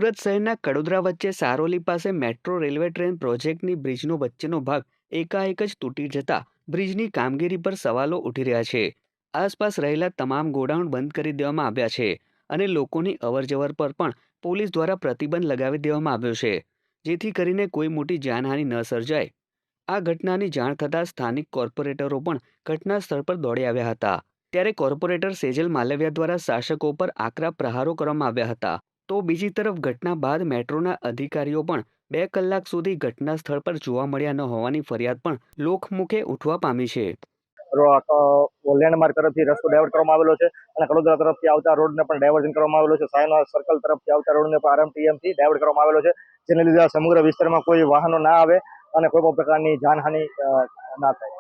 સુરત શહેરના કડોદરા વચ્ચે સારોલી પાસે મેટ્રો રેલવે ટ્રેન પ્રોજેક્ટની બ્રિજનો વચ્ચેનો ભાગ એકાએક જ તૂટી જતા બ્રિજની કામગીરી પર સવાલો ઉઠી રહ્યા છે. આસપાસ રહેલા તમામ ગોડાઉન બંધ કરી દેવામાં આવ્યા છે અને લોકોની અવરજવર પર પણ પોલીસ દ્વારા પ્રતિબંધ લગાવી દેવામાં આવ્યો છે, જેથી કરીને કોઈ મોટી જાનહાનિ ન સર્જાય. આ ઘટનાની જાણ થતાં સ્થાનિક કોર્પોરેટરો પણ ઘટના સ્થળ પર દોડી આવ્યા હતા. ત્યારે કોર્પોરેટર સેજલ માલવિયા દ્વારા શાસકો પર આકરા પ્રહારો કરવામાં આવ્યા હતા. તો બીજી તરફ ઘટના બાદ મેટ્રોના અધિકારીઓ પણ 2 કલાક સુધી ઘટના સ્થળ પર જોવા મળ્યા ન હોવાની ફરિયાદ પણ લોકમુખે ઉઠવા પામી છે. લેન્ડમાર્ક તરફથી રસ્તો ડાયવર્ટ કરવામાં આવેલો છે અને કડોદરા તરફથી આવતા રોડને પણ ડાયવર્ઝન કરવામાં આવેલો છે. સાયના સર્કલ તરફથી આવતા રોડને પણ આરએમટીએમથી ડાયવર્ટ કરવામાં આવેલો છે, જેને લીધે સમગ્ર વિસ્તારમાં કોઈ વાહનો ના આવે અને કોઈ પણ પ્રકારની જાનહાનિ ના થાય.